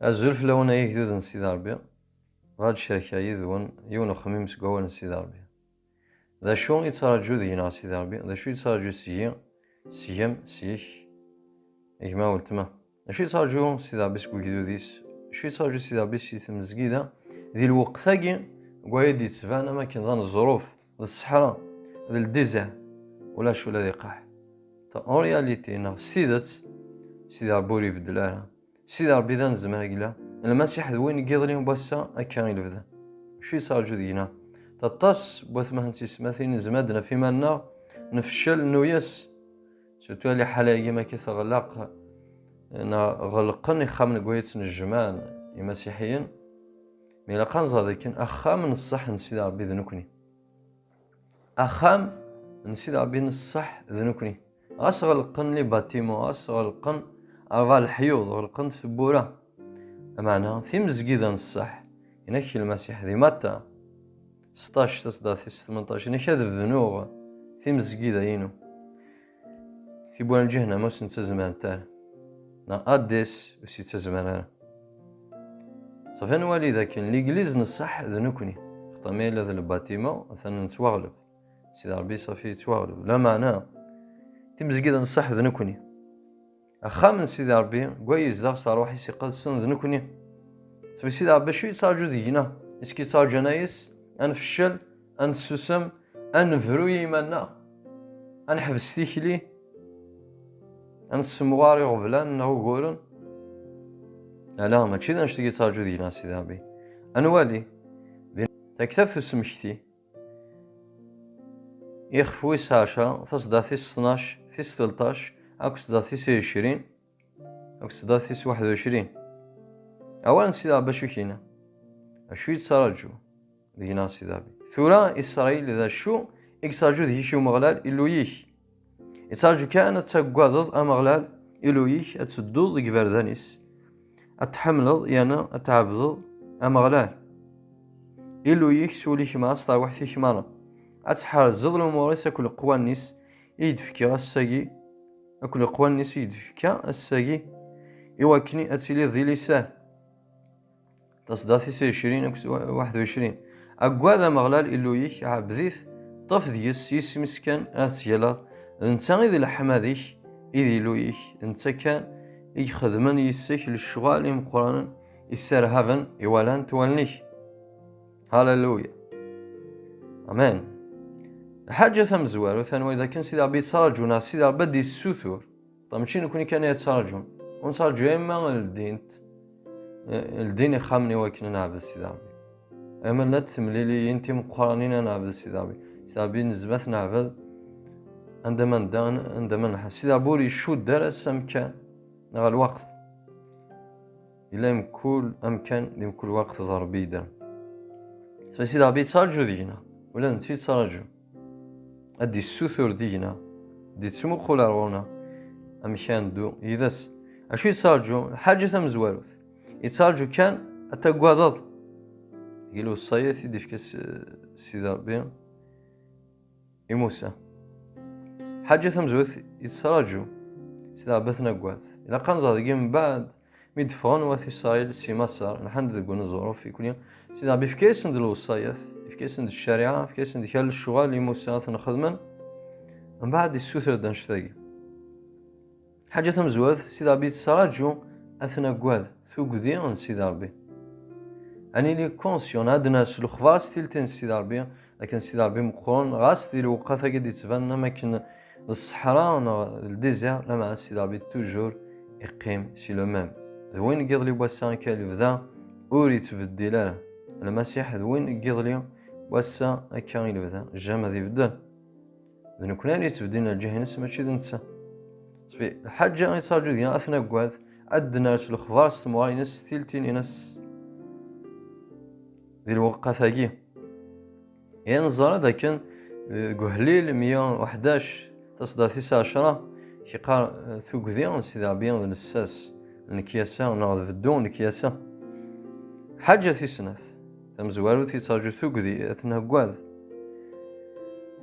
الزلف لون يجدود نسيد ربي غاد الشركة يذون يون خميم سقوال نسيد ربي ذا شو يتراجو ذينا سيد ربي ذا شو يتراجو سيام سيك إجماع والتما ذا شو يتراجو سيد ربي سقو كيدو ديس شو يتراجو سيد ربي سيتم زقيدة ذي الوقت ثاقي قوايد يتفانا ما كان ظن الظروف ذا الصحراء ذا الدزع ولا شو لا يقاح اون رياليتي انه سيدت سيدي ربي يبدلها سيدي ربي ذا نزمان قلا المسيح وين يقضلين باسا اكان يلفذا شو صار جدينا تطاس بوثمه تسمثين زمادنا في مالنا نفشل نويس سوتو لي حلاقي ما كيتغلق غلقني خامن قويت الجمان المسيحيين مي لقان زادكن اخام من الصح نسيدي ربي ذنكني اخام نسيدي ربي الصح ذنكني غلقن لي باتيمو غلقن أرغال الحيوض غلقن في بورا معناها في مزقيدة الصح ينكي المسيح ذي متى 16 تصداثي 18 ينكي هذا الذنوغ في مزقيدة ينو في بورا الجهنة موس نتزمان تال نا أديس وسي تزمان صفين والي ذاك اللي قليز نصح ذنوكني خطامي لذا الباتيمو مثلا نتواغلب سيدي ربي صافي يتواغلب لا معناها في مزقيدة نصح ذنوكني أخا من سيدي ربي كويس داغ صار واحد يسيقظ السن ذنكني في سيدي ربي شو يصار جدينا اسكي صار جنايس أنفشل أنسسم أنفرو يمنا أنحبس تيكلي أنسمغاري غفلان نغو قولن لا ماشي ذا نشتكي صار جدينا سيدي ربي أنوالي تكتفت سمشتي يخفوي ساشا تصدى في 12 في 13 أكس داثيس 20 أكس داثيس 21 أولا سيدي ربي شو كينا شو يتصارجو ذينا سيدي ربي ثورا إسرائيل إذا شو إكسارجو ذي شو مغلال إلويش إسرائيل كانت تقوضض أمغلال إلويش أتسدود غفردانيس أتحملض يانا أتعبض أمغلال إلويش سوليش ما أسطا وحثيش مانا أتحار الزظل وموريس كل قوانيس يدفكي غساقي أكل قوان نسيد كا الساقي يوكني أتسيلي ذي لسان تصداثي 20 أكس 21 أقواذا مغلال إلويك عبذيث طف ديس يس مسكن أتسيلا انسان إذا لحماديش إذي لويك انت كان يخدمن يسيك للشغال مقرانا يسرهبن يوالان توالنيش هاللويا أمان حاجة ثم زوار وثانوا إذا كان سيدي ربي يتسارجون سيدي ربي بدي السوثور طبعا ماشي نكون كان يتسارجون ونسارجو إما الدين يخامني وكنا نعبد سيدي ربي أما لا تمليلي انتي مقرانين نعبد سيدي ربي سيدي ربي نزبث نعبد عندما ندان عندما نحس سيدي ربي شو درس أمكان نغى الوقت إلا كل أمكان لكل وقت ضربي در فسيدي ربي يتسارجو دينا ولا نتي يتسارجو أدي السوثور دينا دي تسمو خولا رونا أمشان دو يدس أشو يتسارجو حاجة مزواروث يتسارجو كان أتقواضض يقولوا الصيث يدي فكس سيدي ربي يموسى حاجة مزواروث يتسارجو سيدي ربي ثنقواض إلا قنزا دقي من بعد ميدفون واثي إسرائيل سي مصر نحن ذقون الظروف يكون يوم سيدي ربي فكيس ندلو الصيث فكيس ند الشريعة فكيس ند كال الشغال اللي موسى نخدمن من بعد السوثر دنشتاقي حاجة مزواث سيدي ربي تسراجو أثناء قواد ثوق ديان سيدي ربي أني لي كونسيون هاد الناس الأخبار ستيلتين سيدي ربي لكن سيدي ربي مقرون غاس ديال وقتا قد يتبان ما كان الصحراء ولا الديزير لا مع سيدي ربي توجور يقيم سي لو ميم ذوين قيض لي بواسان كالي بدا أوري تبدي لا المسيح ذوين قيض لي واسا أكان يلبدا جامع ذي بدل ذن كنا يتبدينا الجهنس ماشي ذا نسا في الحاجة يتسارجو دينا أثناء قواد أد ناس الأخبار استموالي ناس ثيلتين ناس ذي الوقت ثاقي يعني الزارة ذا كان قهليل 111 تصدى 19 شقار ثوق ذيان سيدي ربيان ذن الساس الكياسة ونغض في الدون الكياسة حاجة ثيسناث تمزوارو تيتسارجو ثوق ذي أثناء قواد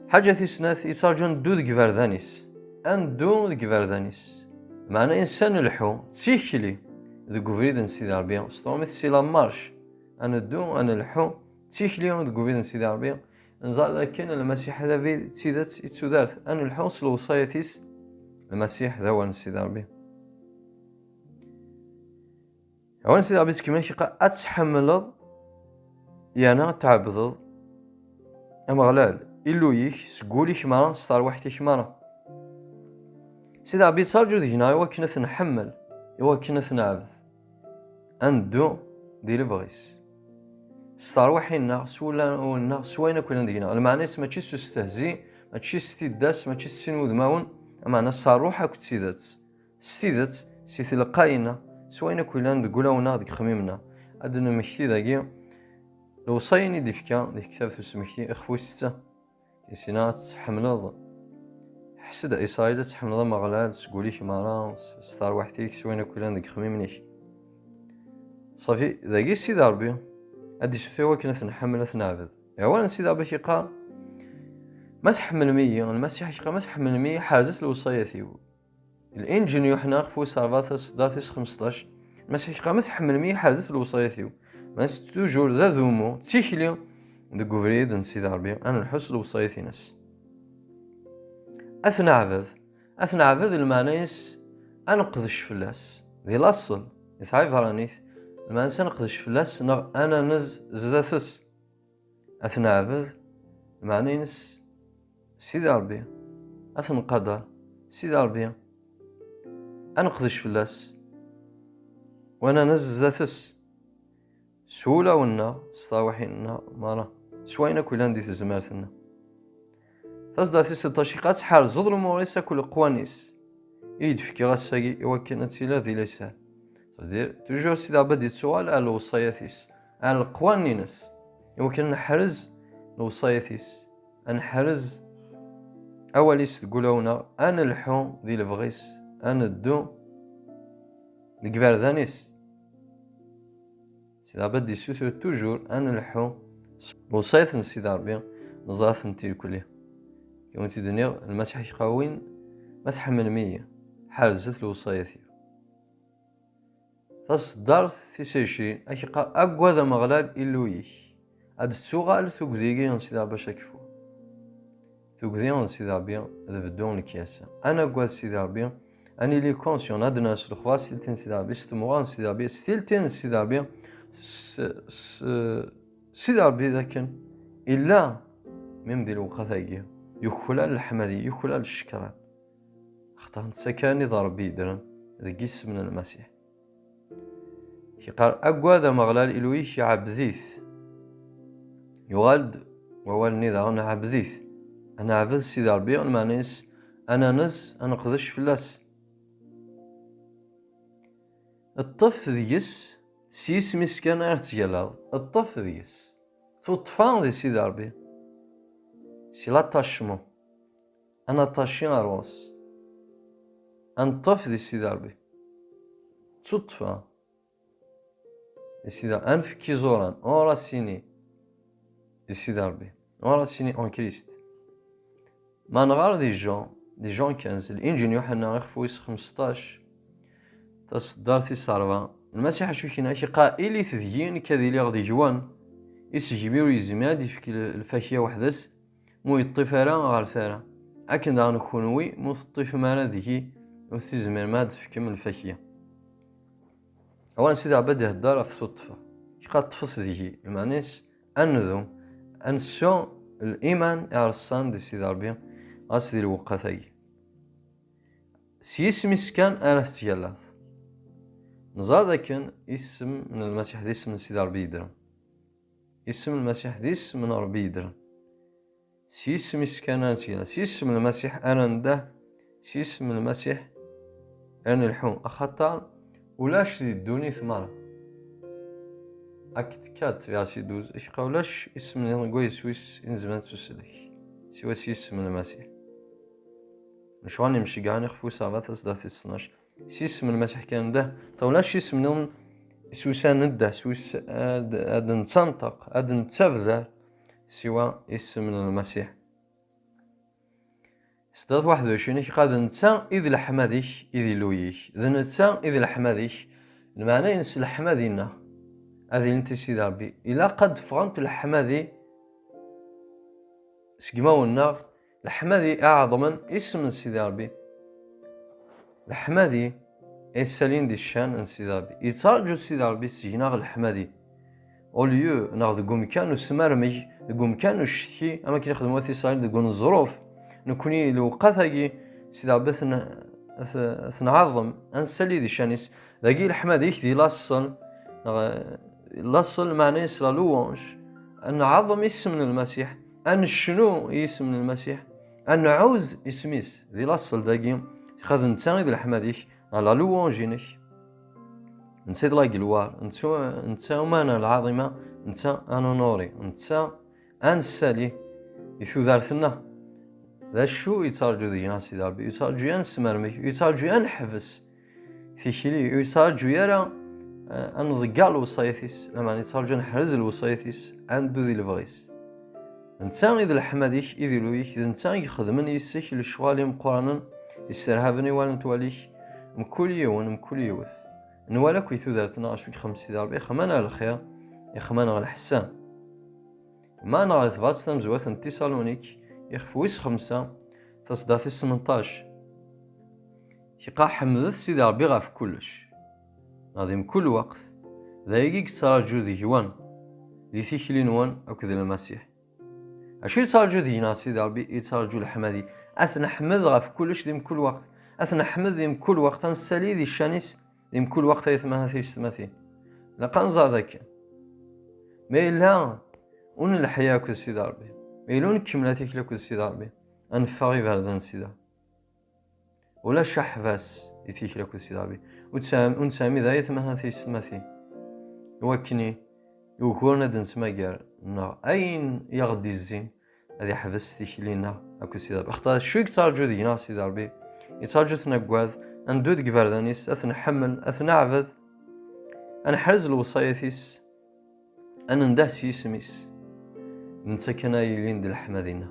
حاجة ثيسناث يتسارجون دود قفاردانيس أن دود قفاردانيس معنى إنسان الحو تسيكلي ذو قفريد سيدي ربي ستوميث سي لا مارش أنا دو أنا الحو تيكلي ذو قفريد سيدي ربي نزاد كان المسيح هذا في تيدات يتسودارت أنا الحو سلوصايتيس المسيح ذا هو سيدي ربي هو سيدي ربي كيما كيقا أتحملض يانا تعبضض أما غلال إلو يك سقوليك مرة ستار وحدك مرة سيدي ربي ترجو هنا إوا كنا نحمل إوا كنا نعبد أندو دي لبغيس ستار وحينا سولا سوينا كلنا دينا المعنى ماشي تستهزي ماشي ستيداس ماشي سنود ماون المعنى صار روحك تسيدات ستيدات سيث القاينا سوينا كلنا نقولونا ديك خميمنا أدنا مكتي داكي لو صايني ديفكا ديك كتاب تسمكتي اخفو ستة كيسينا تحملض حسد إسرائيل تحملض مغلال تقوليك مرة ستار وحديك سوينا كلنا ديك خميمنيك صافي داكي سيدي ربي أدي شوفي كنا نحمل نعبد أولا سيدي ربي كيقال ما تحمل مية المسيح كيقال ما تحمل مية حازت الوصايا ثيو الإنجيل يوحنا خفو سارفاتس داتيس 15 المسيح كيقال ما تحمل مية حازت الوصايا ثيو ما توجور ذا ذومو تيكلي دو قفريد سيدي ربي أنا نحس الوصايا ناس أثنى عبد المعنيس أنقذش فلاس ذي الأصل يثعيب هرانيث لما إنسان نقدش فلاس أنا نز زداثس أثنى عبد المعنى نس سيدي ربي أثنى قدر سيدي ربي أنا نقدش فلاس وأنا نز زداثس سهولة ونا سطاوحينا مرة سوينا كلان دي تزمارتنا تصدر 16 قات حال ظلم وليس كل قوانيس يدفكي غاساقي يوكنا تيلا ذي ليس تدير توجور سيدي ربي دي سؤال على الوصاياتيس على القوانينس يمكن نحرز الوصاياتيس نحرز أوليس تقولونا أنا الحون ذي الفغيس أنا الدو دي كفاردانيس سيدي ربي دي سوسو توجور أنا الحون وصايت سيدي ربي نزاث نتيل كليه يوم تدنيا المسيح يقاوين مسح من مية حرزت الوصاياتي تصدر ثيسيشين أكيقا أقوى ذا مغلال إلويش أد تسوغال ثوكذيكي نسيدا باش أكفو ثوكذي نسيدا بيان ذا بدون الكياسة أنا أقوى سيدا بيان أني لي كونسيون هاد الناس الأخرى ستيلتين سيدا بي ستموغان سيدا بي ستيلتين سيدا بي سيدا بي ذاكن إلا ميم ديال الوقتاكي يخلال الحمدي يخلال الشكران اختار سكاني ضرب بيدرن ذا قيس من المسيح يقال أقوى ذا مغلال إلويش عبذيث يغالد ووالني ذا أنا عبذيث أنا عبذ سيدي ربي المعنيس أنا نز أنا قدش فلاس الطف ذيس سيس مسكان ارتجلال الطف ذيس تطفان ذي سيدي ربي سي لاتاشمون أنا طاشين أروس أنطف ذي سيدي ربي تطفى ذي سيدي أنف كيزوران أوراسيني ذي سيدي ربي أوراسيني أون كريست ما نغار دي جون كنز الإنجيل يوحنا خفويس 15 تصدر في صارفا المسيح شوكينا كي قائلي تذيين كذي لي غدي جوان يسجميرو يزماد يفك الفاكية وحدس مو يطفرا غار ثارا أكن داغ نكونوي مو الطيف مالا ذيكي وثيزمير ماد فكم الفاكية أولا سيدي عباد يهدر في صدفة كي قاد طفص ذيكي المعنيس أنذو أنسو الإيمان يعرصان دي سيدي ربي غاس دي الوقتاكي سيس مسكان أنا تيالاف نزار ذاكن اسم من المسيح ديس من سيدي ربي يدرن اسم المسيح ديس من ربي يدرن سيس مسكان أنا تيالاف سيس من المسيح أنا نده سيس من المسيح أنا الحوم أخطأ ولاش دي الدوني ثمارة أكتكات في عسي دوز إشقا ولاش اسم نغوي سويس إنزمان تسلك سوى سيس من المسيح مشواني مشي قاعني خفو سابات أصدات السناش سيس من المسيح كان ده طولاش اسم نغم سويسان نده سويس أدن تنطق أدن تفذر سوى اسم من المسيح ستات 21 قاد نتسان إذ الحماديش إذ لويش ذا نتسان إذ الحماديش المعنى ينس الحما ديالنا هذه انت سيدي ربي الا قد فهمت الحما دي سكما ولنا الحما دي اعظما اسم سيدي ربي الحما دي السالين دي الشان سيدي ربي يترجو سيدي ربي سينا الحما دي اوليو ناخذ كومكان وسمرمي كومكان وشتي اما كي نخدموا في صاير ديكون الظروف نكوني الوقت هاكي سيدي ربي نعظم انسالي دي شانيس داكي الحما ديك دي لاصل معناه لا لوونج ان نعظم اسم المسيح ان شنو اسم المسيح ان نعوز اسميس دي لاصل داكي خاذ نتا دي الحما ديك لا لوونجينك نسيت لا جلوار انت مانا العظيمه انت انا نوري انت انسالي يثو دارتنا ذا شو يترجو دينا سيدي ربي يترجو ينسمرمي يترجو ينحبس ثيكلي يترجو يرى ان ضقع الوصايتيس لما يترجو نحرز الوصايتيس عند ذي الفغيس انت اذا الحماديك اذا لويك اذا انت يخدمني يسك الشوالي مقرانا يسترهبني ولا نتواليك مكل يوث نوالا كويتو دارتنا شو خمس سيدي ربي خمانا على الخير يخمانا على الحسان ما انا غاث فاتسام زوات تيسالونيك يخفويس 5 تصداتي 18 يقع حمدت سيدي ربي غاف كلش ناضي كل وقت ذايقيك تراجو ذي هوان ذي ثيكلي نوان او كذا المسيح اشو يتراجو ذي سيدي ربي يتراجو الحمادي اثنا حمد غاف كلش ذي كل وقت اثنا حمد ذي كل وقت نسالي ذي الشانيس ذي كل وقت يتمنى في السماتين لقنزا ذاك ما إلا ون الحياة كل سيدي ربي ما إلا كملاتيك لكل سيدي ربي أنفغي بهذا سيدي ولا شحفاس يتيك لكل سيدي ربي ونسامي ذا يتمنى في السماتين وكني يوكورنا دنسما قال أين يغدي الزين هذه حبس تيك لينا أكل سيدي ربي اختار شو يترجو دينا سيدي ربي يترجو ثنقواذ أن دود قفردانيس أثنى حمل أثنى عبد أن حرز الوصايتيس أن ندهس يسميس نتسكنا يلين دي الحمادينا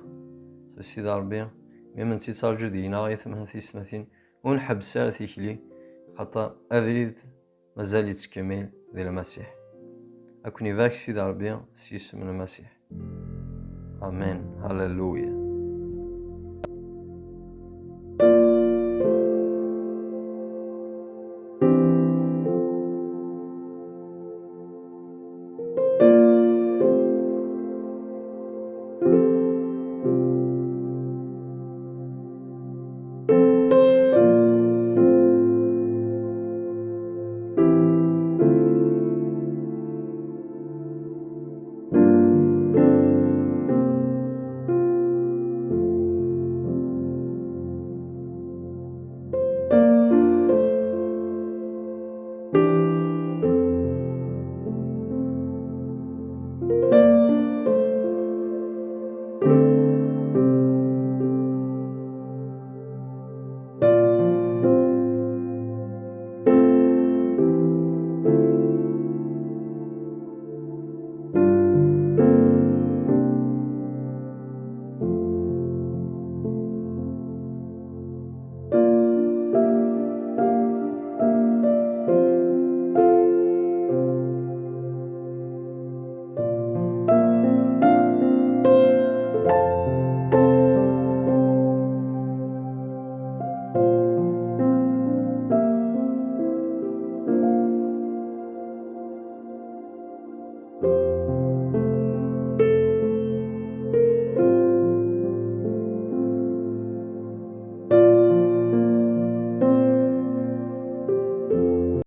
سيدي ربي ممن تيترجو دينا يثمها في سماتين ونحب سالتيك لي خاطر أفريد مازال يتكمل دي المسيح أكوني فاك سيدي ربي سيسم المسيح آمين هللويا.